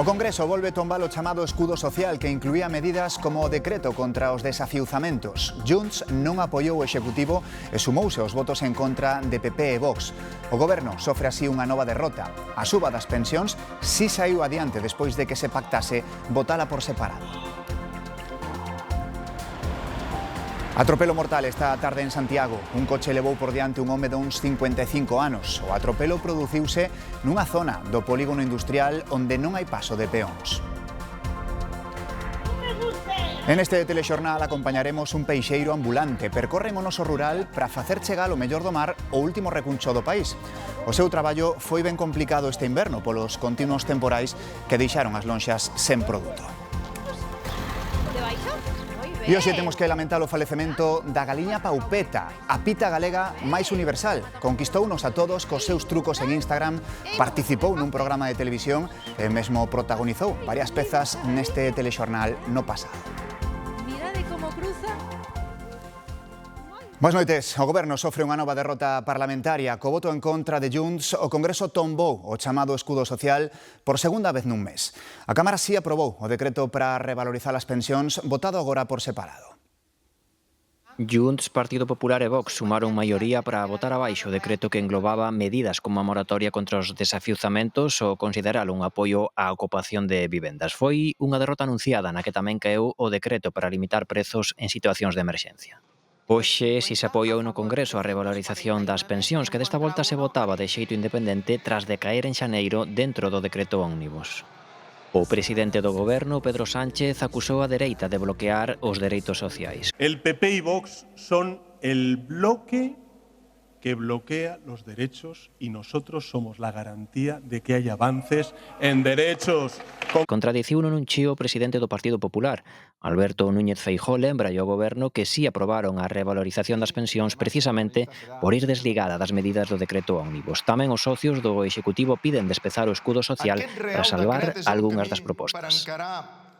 O Congreso volve tombar o chamado escudo social que incluía medidas como o decreto contra os desafiuzamentos. Junts non apoiou o Executivo e sumouse aos votos en contra de PP e Vox. O Goberno sofre así unha nova derrota. A suba das pensións si saiu adiante despois de que se pactase votala por separado. Atropelo mortal esta tarde en Santiago. Un coche levou por diante un home de uns 55 anos. O atropelo produciuse nunha zona do polígono industrial onde non hai paso de peóns. En este telexornal acompañaremos un peixeiro ambulante. Percorren o noso rural para facer chegar o mellor do mar o último recuncho do país. O seu traballo foi ben complicado este inverno polos continuos temporais que deixaron as lonxas sen produto. E hoxe temos que lamentar o falecemento da galiña paupeta, a pita galega máis universal. Conquistounos a todos cos seus trucos en Instagram, participou nun programa de televisión e mesmo protagonizou varias pezas neste telexornal no pasado. Mirade como cruza. Boas noites. O Goberno sofre unha nova derrota parlamentaria. Co voto en contra de Junts, o Congreso tombou o chamado escudo social por segunda vez nun mes. A Cámara si aprobou o decreto para revalorizar as pensións, votado agora por separado. Junts, Partido Popular e Vox sumaron maioría para votar abaixo o decreto que englobaba medidas como a moratoria contra os desafiuzamentos ou considerar un apoio á ocupación de vivendas. Foi unha derrota anunciada na que tamén caeu o decreto para limitar prezos en situacións de emerxencia. Hoxe, si se apoiou no Congreso a revalorización das pensións, que desta volta se votaba de xeito independente tras de caer en xaneiro dentro do decreto ómnibus. O presidente do Goberno, Pedro Sánchez, acusou a dereita de bloquear os dereitos sociais. El PP y Vox son el bloque que bloquea los derechos y nosotros somos la garantía de que haya avances en derechos. Contradiciu nun chío o presidente do Partido Popular. Alberto Núñez Feijóo lembra ao Goberno que si aprobaron a revalorización das pensións precisamente por ir desligada das medidas do decreto ómnibus. Tamén os socios do Executivo piden despezar o escudo social para salvar algunhas das propostas.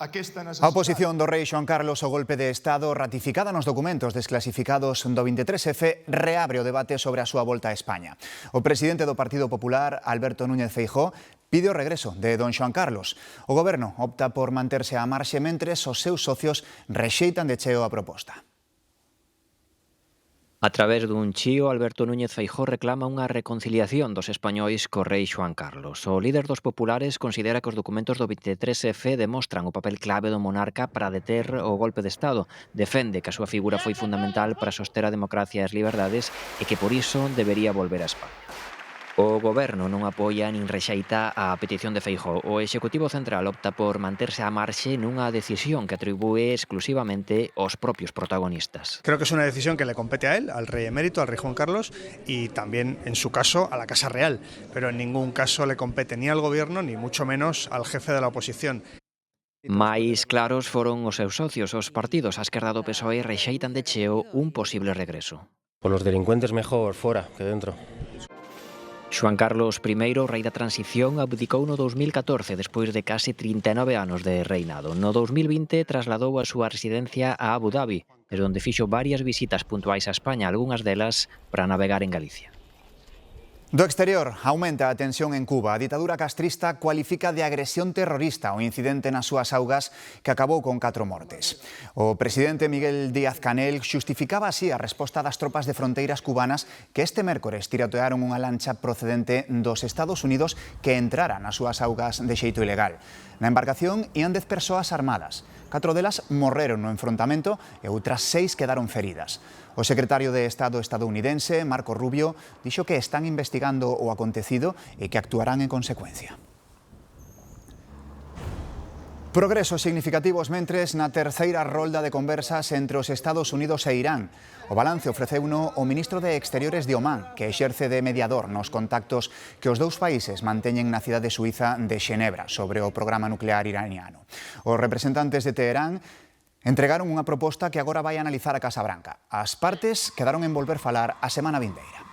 A oposición do rei Xoán Carlos ao golpe de Estado, ratificada nos documentos desclasificados do 23F, reabre o debate sobre a súa volta a España. O presidente do Partido Popular, Alberto Núñez Feijóo, pide o regreso de don Xoán Carlos. O Goberno opta por manterse á marxe mentres os seus socios rexeitan de cheo a proposta. A través dun chío, Alberto Núñez Feijóo reclama unha reconciliación dos españois co rei Xoán Carlos. O líder dos populares considera que os documentos do 23F demostran o papel clave do monarca para deter o golpe de Estado. Defende que a súa figura foi fundamental para soster a democracia e as liberdades e que por iso debería volver a España. O Goberno non apoia nin rexeita a petición de Feijóo. O Executivo Central opta por manterse á marxe nunha decisión que atribúe exclusivamente aos propios protagonistas. Creo que es una decisión que le compete a él, al rey emérito, al rey Juan Carlos, y también, en su caso, a la Casa Real. Pero en ningún caso le compete ni al Gobierno, ni mucho menos al jefe de la oposición. Mais claros foron os seus socios, os partidos. A esquerda do PSOE rexeitan de cheo un posible regreso. Por los delincuentes mejor fuera que dentro. Xoán Carlos I, rei da transición, abdicou no 2014 despois de case 39 anos de reinado. No 2020 trasladou a súa residencia a Abu Dhabi, desde onde fixo varias visitas puntuais a España, algunhas delas para navegar en Galicia. Do exterior, aumenta a tensión en Cuba. A ditadura castrista cualifica de agresión terrorista o incidente nas súas augas que acabou con 4 mortes. O presidente Miguel Díaz-Canel xustificaba así a resposta das tropas de fronteiras cubanas que este mércores tirotearon unha lancha procedente dos Estados Unidos que entrara nas súas augas de xeito ilegal. Na embarcación ian 10 persoas armadas. 4 delas morreron no enfrontamento e outras 6 quedaron feridas. O secretario de Estado estadounidense, Marco Rubio, dixo que están investigando o acontecido e que actuarán en consecuencia. Progresos significativos mentres na terceira rolda de conversas entre os Estados Unidos e Irán. O balance ofreceuno o ministro de Exteriores de Omán, que exerce de mediador nos contactos que os dous países manteñen na cidade suiza de Xenebra sobre o programa nuclear iraniano. Os representantes de Teherán entregaron unha proposta que agora vai analizar a Casa Branca. As partes quedaron en volver falar a semana vindeira.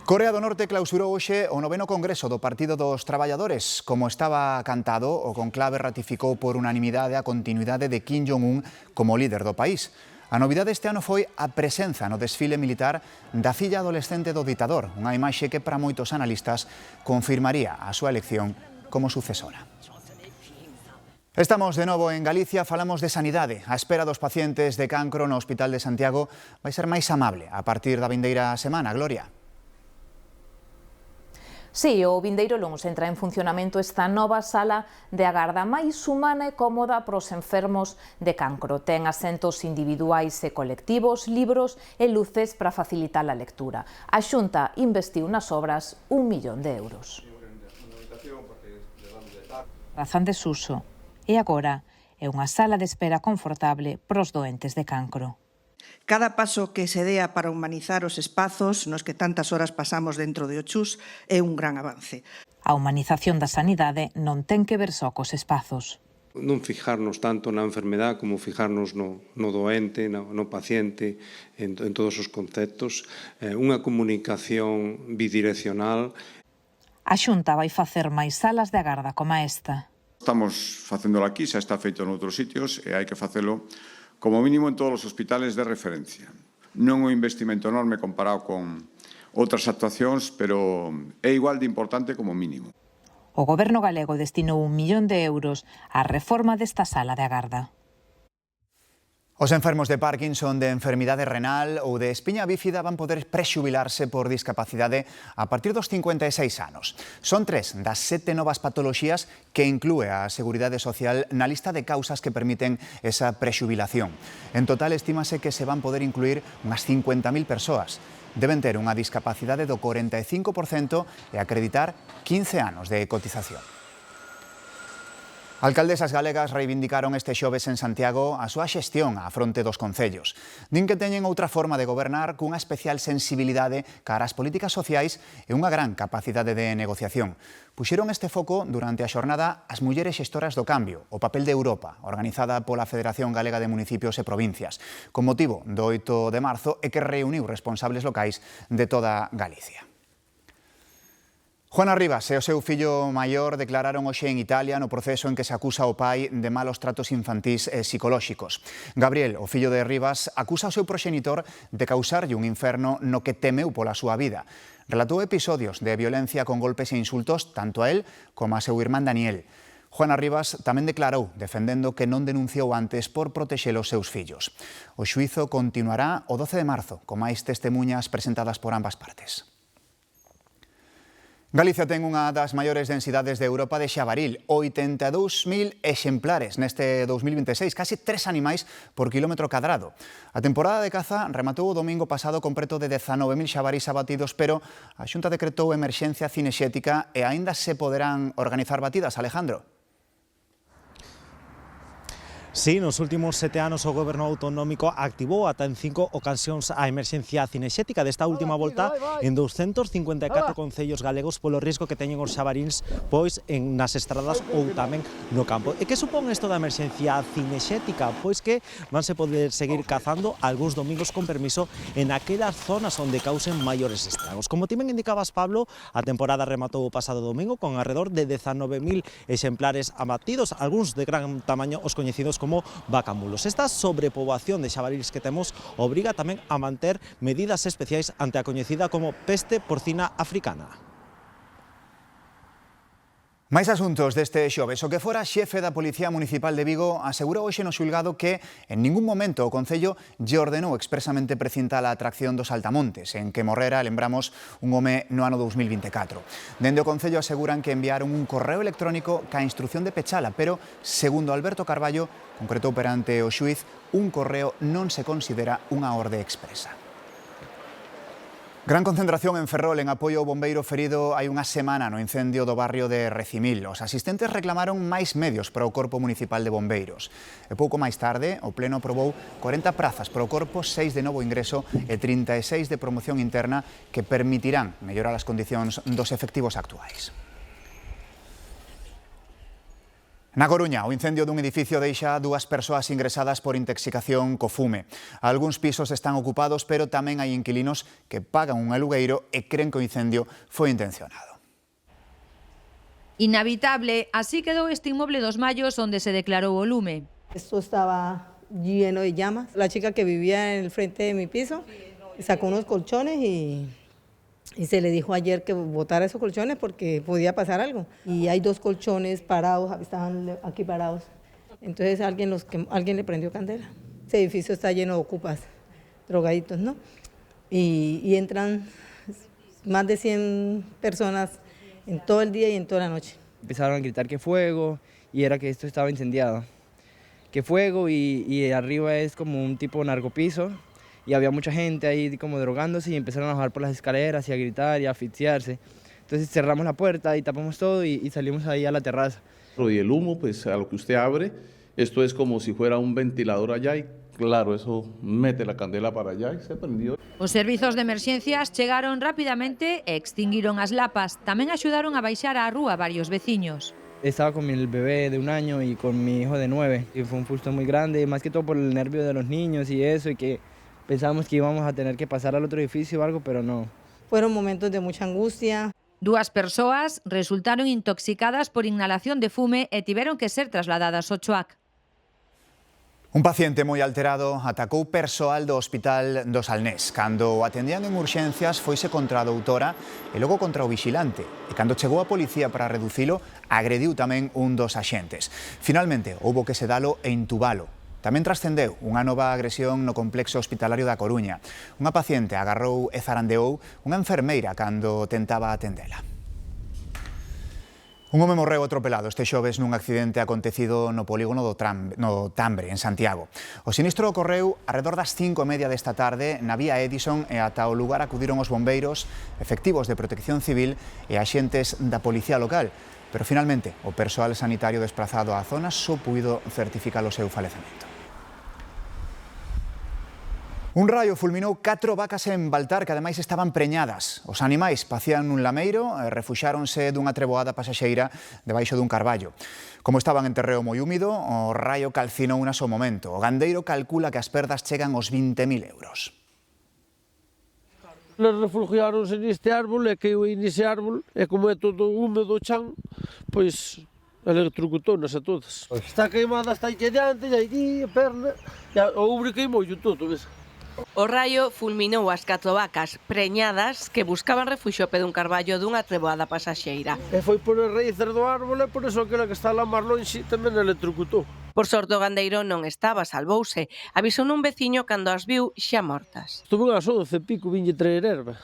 Corea do Norte clausurou hoxe o 9º Congreso do Partido dos Traballadores. Como estaba cantado, o conclave ratificou por unanimidade a continuidade de Kim Jong-un como líder do país. A novidade este ano foi a presenza no desfile militar da filla adolescente do ditador, unha imaxe que para moitos analistas confirmaría a súa elección como sucesora. Estamos de novo en Galicia, falamos de sanidade. A espera dos pacientes de cancro no Hospital de Santiago vai ser máis amable a partir da vindeira semana. Gloria. Sí, o vindeiro luns entra en funcionamento esta nova sala de agarda máis humana e cómoda para os enfermos de cancro. Ten asentos individuais e colectivos, libros e luces para facilitar a lectura. A Xunta investiu nas obras 1 millón de euros. Razón de desuso. E agora é unha sala de espera confortable para os doentes de cancro. Cada paso que se dea para humanizar os espazos nos que tantas horas pasamos dentro de Ochus é un gran avance. A humanización da sanidade non ten que ver só cos espazos. Non fijarnos tanto na enfermedade como fijarnos no doente, no paciente, en todos os conceptos. Unha comunicación bidireccional. A Xunta vai facer máis salas de agarda como esta. Estamos facéndolo aquí, xa está feito noutros sitios e hai que facelo como mínimo en todos os hospitales de referencia. Non un investimento enorme comparado con outras actuacións, pero é igual de importante como mínimo. O Goberno galego destinou 1 millón de euros á reforma desta sala de agarda. Os enfermos de Parkinson, de enfermidade renal ou de espiña bífida van poder prexubilarse por discapacidade a partir dos 56 anos. Son 3 das 7 novas patoloxías que inclúe a Seguridade Social na lista de causas que permiten esa prexubilación. En total, estímase que se van poder incluir unhas 50.000 persoas. Deben ter unha discapacidade do 45% e acreditar 15 anos de cotización. Alcaldesas galegas reivindicaron este xoves en Santiago a súa xestión á fronte dos concellos. Din que teñen outra forma de gobernar cunha especial sensibilidade cara ás políticas sociais e unha gran capacidade de negociación. Puxeron este foco durante a xornada as mulleres xestoras do cambio, o papel de Europa, organizada pola Federación Galega de Municipios e Provincias, con motivo do 8 de marzo e que reuniu responsables locais de toda Galicia. Juana Rivas e o seu fillo maior declararon hoxe en Italia no proceso en que se acusa o pai de malos tratos infantís e psicolóxicos. Gabriel, o fillo de Rivas, acusa o seu proxenitor de causarlle un inferno no que temeu pola súa vida. Relatou episodios de violencia con golpes e insultos tanto a él como a seu irmán Daniel. Juana Rivas tamén declarou, defendendo que non denunciou antes por protexer os seus fillos. O xuízo continuará o 12 de marzo, con máis testemunhas presentadas por ambas partes. Galicia ten unha das maiores densidades de Europa de xabaril, 82.000 exemplares neste 2026, casi 3 animais por quilómetro cadrado. A temporada de caza rematou o domingo pasado con preto de 19.000 xabarís abatidos, pero a Xunta decretou emerxencia cinexética e aínda se poderán organizar batidas, Alejandro. Sí, nos últimos 7 anos o Goberno autonómico activou ata en 5 ocasións a emerxencia cinexética desta última volta en 254 concellos galegos polo risco que teñen os xabaríns pois nas estradas ou tamén no campo. E que supón isto da emerxencia cinexética? Pois que vanse poder seguir cazando algúns domingos con permiso en aquelas zonas onde causen maiores estragos. Como ti ben indicabas, Pablo, a temporada rematou o pasado domingo con alrededor de 19.000 exemplares abatidos, algúns de gran tamaño, os coñecidos como vacamulos. Esta sobrepoboación de xabarís que temos obriga tamén a manter medidas especiais ante a coñecida como peste porcina africana. Máis asuntos deste xoves. O que fora xefe da Policía Municipal de Vigo asegurou hoxe no xulgado que en ningún momento o Concello lle ordenou expresamente precintar a atracción dos Altamontes, en que morrera, lembramos, un home no ano 2024. Dende o Concello aseguran que enviaron un correo electrónico ca instrucción de pechala, pero, segundo Alberto Carballo, concretou perante o xuiz, un correo non se considera unha orde expresa. Gran concentración en Ferrol en apoio ao bombeiro ferido hai unha semana no incendio do barrio de Recimil. Os asistentes reclamaron máis medios para o Corpo Municipal de Bombeiros. E pouco máis tarde, o Pleno aprobou 40 prazas para o Corpo, 6 de novo ingreso e 36 de promoción interna que permitirán mellorar as condicións dos efectivos actuais. Na Coruña, o incendio dun edificio deixa 2 persoas ingresadas por intoxicación co fume. Algúns pisos están ocupados, pero tamén hai inquilinos que pagan un alugueiro e creen que o incendio foi intencionado. Inhabitable, así quedou este inmoble dos Mallos onde se declarou o lume. Esto estaba lleno de llamas. La chica que vivía en el frente de mi piso sacó unos colchones y Y se le dijo ayer que botara esos colchones porque podía pasar algo. Y hay 2 colchones parados, estaban aquí parados. Entonces alguien le prendió candela. Ese edificio está lleno de ocupas, drogaditos, ¿no? Y entran más de 100 personas en todo el día y en toda la noche. Empezaron a gritar que fuego y era que esto estaba incendiado. Que fuego y arriba es como un tipo narcopiso y había mucha gente ahí como drogándose y empezaron a bajar por las escaleras y a gritar y a asfixiarse. Entonces cerramos la puerta y tapamos todo y salimos ahí a la terraza. Y el humo, pues a lo que usted abre, esto es como si fuera un ventilador allá y claro, eso mete la candela para allá y se prendió. Os servizos de emerxencias chegaron rapidamente e extinguiron as lapas. Tamén axudaron a baixar á rúa varios veciños. Estaba con mi bebé de 1 año y con mi hijo de 9 y fue un susto muy grande, más que todo por el nervio de los niños y eso y que pensábamos que íbamos a tener que pasar al otro edificio o algo, pero no. Fueron momentos de mucha angustia. 2 persoas resultaron intoxicadas por inhalación de fume e tiveron que ser trasladadas ao CHUAC. Un paciente moi alterado atacou persoal do Hospital do Salnés. Cando o atendían en urxencias, foise contra a doutora e logo contra o vigilante. E cando chegou a policía para reducilo, agrediu tamén un dos axentes. Finalmente, houbo que sedalo e intubalo. Tamén trascendeu unha nova agresión no complexo hospitalario da Coruña. Unha paciente agarrou e zarandeou unha enfermeira cando tentaba atendela. Un home morreu atropelado este xoves nun accidente acontecido no polígono do Tambre, en Santiago. O sinistro ocorreu arredor das 5:30 desta tarde na vía Edison e ata o lugar acudiron os bombeiros, efectivos de protección civil e axentes da policía local. Pero finalmente o persoal sanitario desplazado á zona só puido certificar o seu falecemento. Un raio fulminou 4 vacas en Baltar que ademais estaban preñadas. Os animais pacían nun lameiro e refuxáronse dunha treboada pasaxeira debaixo dun carballo. Como estaban en terreo moi húmido, o raio calcinou un ao momento. O gandeiro calcula que as perdas chegan aos 20.000 euros. Refugiáronse neste árbol e caíu nese árbol e como é todo húmedo o chan, pois electrocutónas a todas. Está queimada hasta aquí adiante, e aí a perna, e o ubre queimou todo, ves? O raio fulminou as 4 vacas preñadas que buscaban refuxo ao pé dun carballo dunha treboada pasaxeira. E foi por as raíces do árbol e por eso aquela que está lá máis lonxe tamén electrocutou. Por sorte o gandeiro non estaba, salvouse. Avisou nun veciño cando as viu xa mortas. Estuve ás 11 pico, viñe traer erva.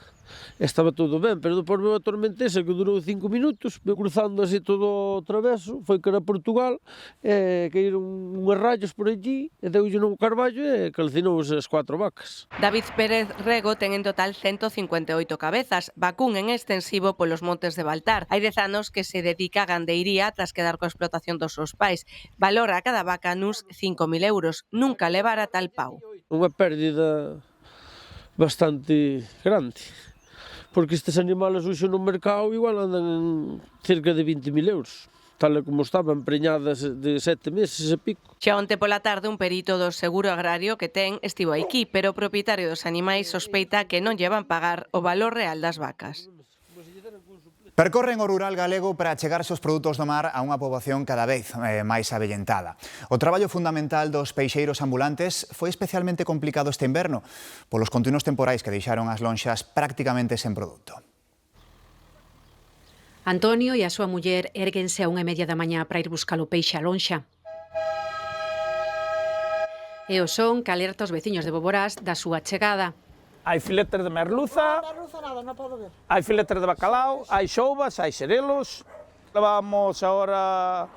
Estaba todo ben, pero depois veio a tormentesa que durou 5 minutos, veio cruzando así todo o traveso, foi que era Portugal, e caíron unhas rayos por allí, e deulle no carballo e calcinou as 4 vacas. David Pérez Rego ten en total 158 cabezas, vacún en extensivo polos montes de Baltar. Hai 10 anos que se dedica a gandeiría tras quedar coa explotación dos seus pais. Valora cada vaca nuns 5.000 euros, nunca levara tal pau. Unha pérdida bastante grande. Porque estes animales hoxe no mercado igual andan en cerca de 20.000 euros, tal como estaban preñadas de 7 meses e pico. Xa onte pola tarde un perito do seguro agrario que ten estivo aquí, pero o propietario dos animais sospeita que non llevan pagar o valor real das vacas. Percorren o rural galego para achegarse os produtos do mar a unha poboación cada vez máis avellentada. O traballo fundamental dos peixeiros ambulantes foi especialmente complicado este inverno polos continuos temporais que deixaron as lonxas prácticamente sen produto. Antonio e a súa muller érguense a 1:30 da mañá para ir buscar o peixe á lonxa. E o son que alerta os veciños de Boborás da súa chegada. Hai filetes de merluza, hai filetes de bacalao, hai xoubas, hai xerelos. Levamos agora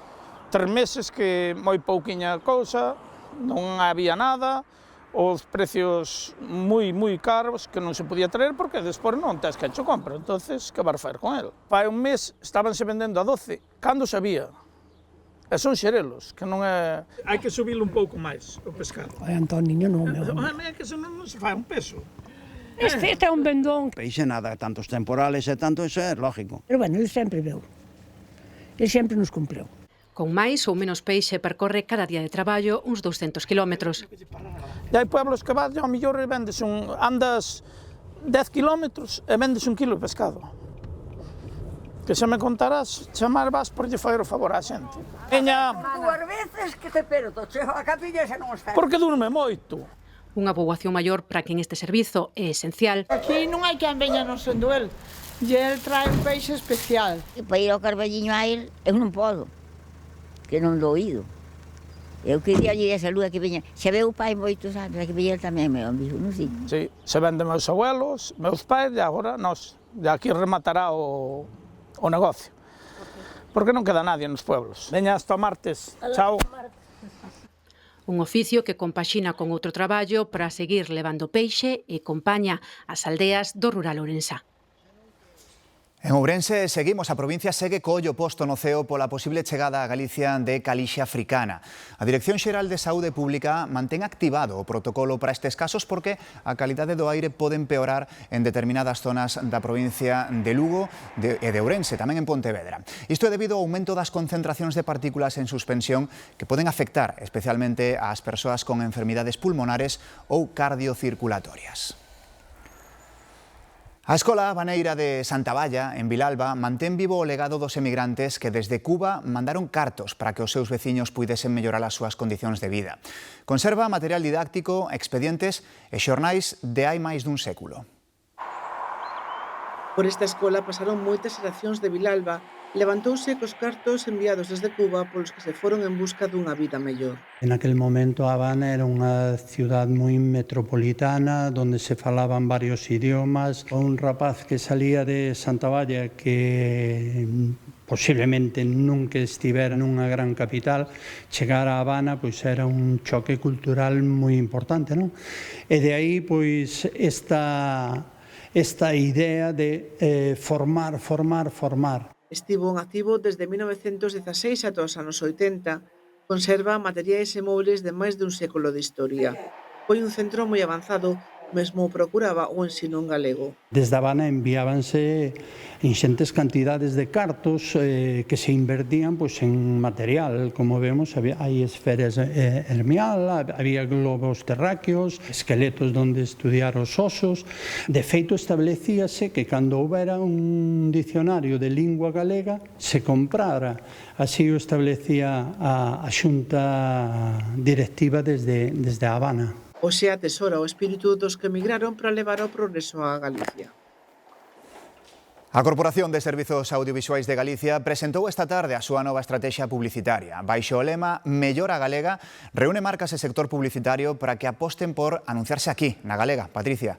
3 meses que moi pouquiña cousa, non había nada, os precios moi caros que non se podía traer porque despois non tes que cho compra, entonces que vas a facer con el? Fai un mes estabanse vendendo a 12, cando se había? E son xerelos, que non é... Hai que subilo un pouco máis o pescado. Ai, Antonio, non, meu. É que senón non se fai un peso. Este é un vendón. Peixe nada, tantos temporales e tanto, iso é lógico. Pero bueno, ele sempre veu. Ele sempre nos cumpriu. Con máis ou menos peixe percorre cada día de traballo uns 200 kilómetros. E hai pueblos que vas, ao mellor vendes andas 10 kilómetros e vendes 1 kilo de pescado. Que xa me contarás, chamar vas por lle fazer o favor á xente. Veña... 2 veces que te perdo, chego a capilla e xa non está. Porque durme moito. unha poboación maior para quen este servizo é esencial. Aquí non hai quen veña non sendo el. E el trae un peixe especial. E para ir ao Carballiño a ir, eu non podo, que non do ido. Eu quería lle a saúde que veña. Xa veu o pai moitos anos, que veña tamén meu amigo, non sei. Sí, se ven de meus abuelos, meus pais, e agora nós. De aquí rematará o negocio. Porque non queda nadie nos pueblos. Veña hasta o martes. Chao. Un oficio que compaxina con outro traballo para seguir levando peixe e compaña as aldeas do rural ourensá. En Ourense seguimos, a provincia segue co ollo posto no ceo pola posible chegada a Galicia de calixe africana. A Dirección Xeral de Saúde Pública mantén activado o protocolo para estes casos porque a calidade do aire pode empeorar en determinadas zonas da provincia de Lugo e de Ourense, tamén en Pontevedra. Isto é debido ao aumento das concentracións de partículas en suspensión que poden afectar especialmente ás persoas con enfermidades pulmonares ou cardiocirculatorias. A Escola Baneira de Santa Valla, en Vilalba, mantén vivo o legado dos emigrantes que desde Cuba mandaron cartos para que os seus veciños puidesen mellorar as súas condicións de vida. Conserva material didáctico, expedientes e xornais de hai máis dun século. Por esta escola pasaron moitas xeracións de Vilalba, levantouse cos cartos enviados desde Cuba polos que se foron en busca dunha vida mellor. En aquel momento Habana era unha ciudad moi metropolitana donde se falaban varios idiomas. Un rapaz que salía de Santa Valla que posiblemente nunca estivera nunha gran capital, chegar a Habana pois era un choque cultural moi importante, non? E de aí pois esta idea de formar. Estivo en activo desde 1916 ata os anos 80. Conserva materiais e móviles de máis dun século de historia. Foi un centro moi avanzado, mesmo procuraba o ensino en galego. Desde Habana enviábanse inxentes cantidades de cartos que se invertían pois, en material. Como vemos, hai esferas hermial, había globos terráqueos, esqueletos donde estudiar os osos. De feito, establecíase que cando houbera un dicionario de lingua galega, se comprara. Así o establecía a xunta directiva desde Habana. Hoxe atesora o espírito dos que emigraron para levar o progreso a Galicia. A Corporación de Servizos Audiovisuais de Galicia presentou esta tarde a súa nova estrategia publicitaria. Baixo o lema Mellora Galega, reúne marcas e sector publicitario para que aposten por anunciarse aquí, na Galega. Patricia.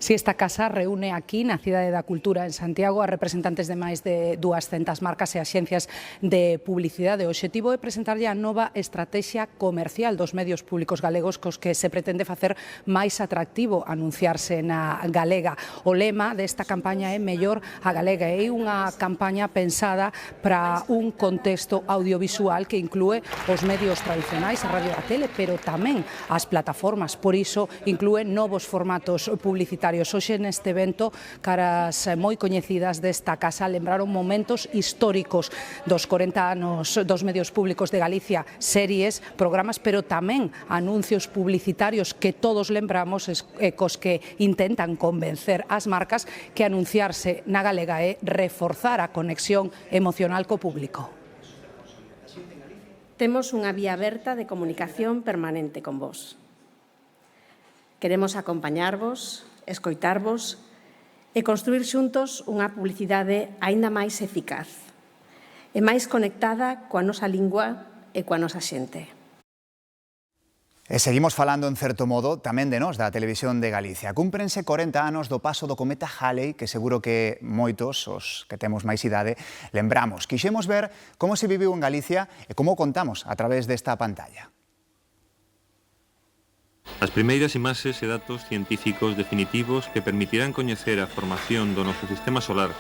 Si esta casa reúne aquí na Cidade da Cultura en Santiago a representantes de máis de 200 marcas e axencias de publicidade. O obxectivo é presentarlle a nova estrategia comercial dos medios públicos galegos cos que se pretende facer máis atractivo anunciarse na Galega. O lema desta campaña é Mellor a Galega. É unha campaña pensada para un contexto audiovisual que inclúe os medios tradicionais, a radio e a tele, pero tamén as plataformas. Por iso inclúe novos formatos publicitarios. Hoxe neste evento, caras moi coñecidas desta casa lembraron momentos históricos dos 40 anos dos medios públicos de Galicia, series, programas, pero tamén anuncios publicitarios que todos lembramos e cos que intentan convencer as marcas que anunciarse na Galega é reforzar a conexión emocional co público. Temos unha vía aberta de comunicación permanente con vos. Queremos acompañarvos, escoitarvos e construir xuntos unha publicidade aínda máis eficaz e máis conectada coa nosa lingua e coa nosa xente. E seguimos falando, en certo modo, tamén de nós, da Televisión de Galicia. Cúmprense 40 anos do paso do cometa Halley, que seguro que moitos, os que temos máis idade, lembramos. Quixemos ver como se viviu en Galicia e como contamos a través desta pantalla. As primeiras imaxes e datos científicos definitivos que permitirán coñecer a formación do noso sistema solar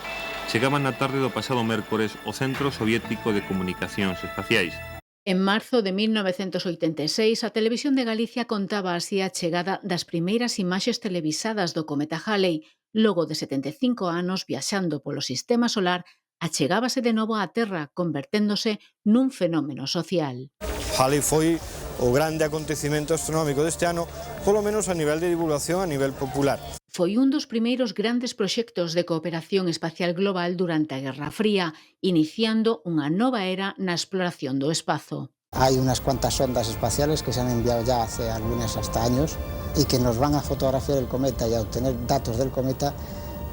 chegaban na tarde do pasado mércores ao Centro Soviético de Comunicacións Espaciais. En marzo de 1986, a Televisión de Galicia contaba así a chegada das primeiras imaxes televisadas do cometa Halley. Logo de 75 anos viaxando polo sistema solar, achegábase de novo á Terra, converténdose nun fenómeno social. Halley foi o grande acontecimento astronómico deste ano, polo menos a nivel de divulgación a nivel popular. Foi un dos primeiros grandes proxectos de cooperación espacial global durante a Guerra Fría, iniciando unha nova era na exploración do espazo. Hay unas cuantas sondas espaciales que se han enviado ya hace algunos hasta años y que nos van a fotografiar el cometa y a obtener datos del cometa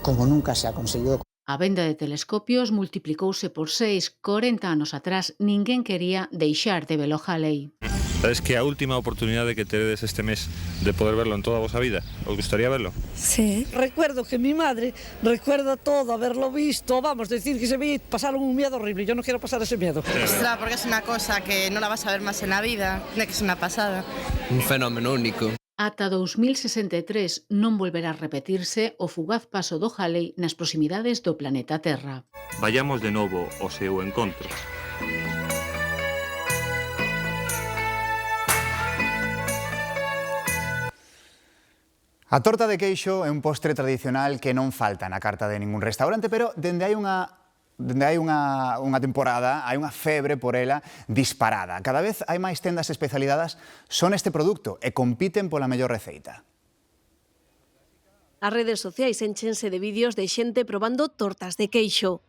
como nunca se ha conseguido. A venda de telescopios multiplicouse por 6. 40 anos atrás ninguén quería deixar de ver o Halley. ¿Sabes que a última oportunidade que teredes este mes de poder verlo en toda a vosa vida? ¿Os gustaría verlo? Sí. Recuerdo que mi madre recuerda todo, haberlo visto, vamos, decir que se me pasaron un miedo horrible, yo no quiero pasar ese miedo. Ostras, porque es una cosa que no la vas a ver más en la vida, tiene que ser una pasada. Un fenómeno único. Ata 2063 non volverá a repetirse o fugaz paso do Halley nas proximidades do planeta Terra. Vayamos de novo ao seu encontro. A torta de queixo é un postre tradicional que non falta na carta de ningún restaurante, pero dende hai unha temporada, hai unha febre por ela disparada. Cada vez hai máis tendas especializadas son este produto e compiten pola mellor receita. As redes sociais enchense de vídeos de xente probando tortas de queixo.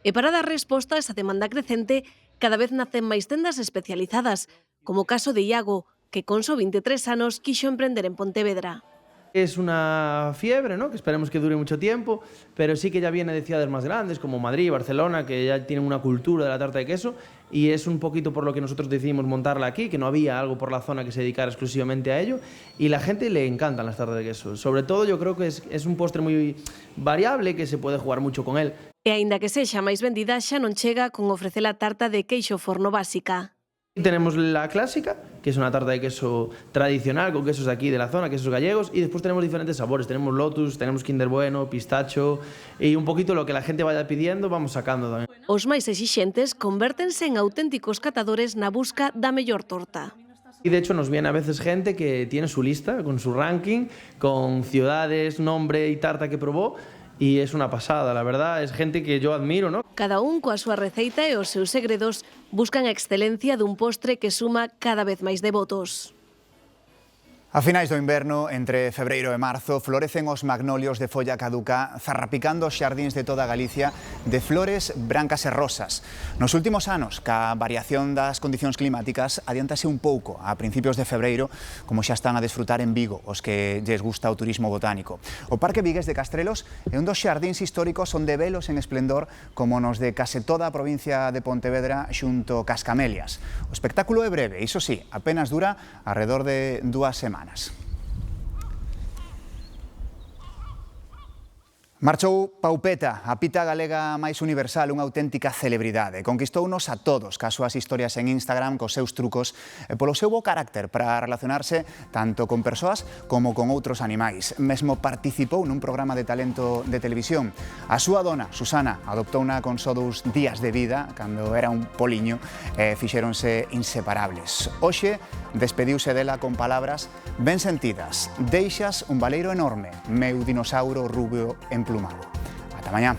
E para dar resposta a esa demanda crecente, cada vez nacen máis tendas especializadas, como o caso de Iago, que con só 23 anos quixo emprender en Pontevedra. Es una fiebre, ¿no? Que esperemos que dure mucho tiempo, pero sí que ya viene de ciudades más grandes como Madrid, Barcelona, que ya tienen una cultura de la tarta de queso, y es un poquito por lo que nosotros decidimos montarla aquí, que no había algo por la zona que se dedicara exclusivamente a ello, y la gente le encantan las tartas de queso. Sobre todo yo creo que es un postre muy variable, que se puede jugar mucho con él. E aínda que sexa máis vendida, xa non chega con ofrecer a tarta de queixo forno básica. Tenemos la clásica, que es una tarta de queso tradicional, con quesos de aquí de la zona, quesos gallegos, y después tenemos diferentes sabores. Tenemos Lotus, tenemos Kinder Bueno, pistacho, y un poquito lo que la gente vaya pidiendo, vamos sacando tamén. Os máis exixentes convértense en auténticos catadores na busca da mellor torta. Y de hecho nos viene a veces gente que tiene su lista, con su ranking, con ciudades, nombre y tarta que probó, y es una pasada, la verdad, es gente que yo admiro, ¿no? Cada un coa súa receita e os seus segredos buscan a excelencia dun postre que suma cada vez máis devotos. A finais do inverno, entre febreiro e marzo, florecen os magnolios de folla caduca zarrapicando os xardíns de toda Galicia de flores brancas e rosas. Nos últimos anos, ca variación das condicións climáticas, adiántase un pouco a principios de febreiro, como xa están a desfrutar en Vigo os que lles gusta o turismo botánico. O Parque Vigués de Castrelos é un dos xardíns históricos onde velos en esplendor como nos de case toda a provincia de Pontevedra xunto cas camelias. O espectáculo é breve, iso sí, apenas dura alrededor de 2 semanas. Marchou Paupeta, a pita galega máis universal, unha auténtica celebridade. Conquistounos a todos, cas súas historias en Instagram, cos seus trucos, e polo seu bo carácter para relacionarse tanto con persoas como con outros animais. Mesmo participou nun programa de talento de televisión. A súa dona, Susana, adoptouna con só 2 días de vida, cando era un poliño, e fixéronse inseparables. Hoxe, despediuse dela con palabras ben sentidas. Deixas un valeiro enorme, meu dinosauro rubio emplumado. Ata mañá.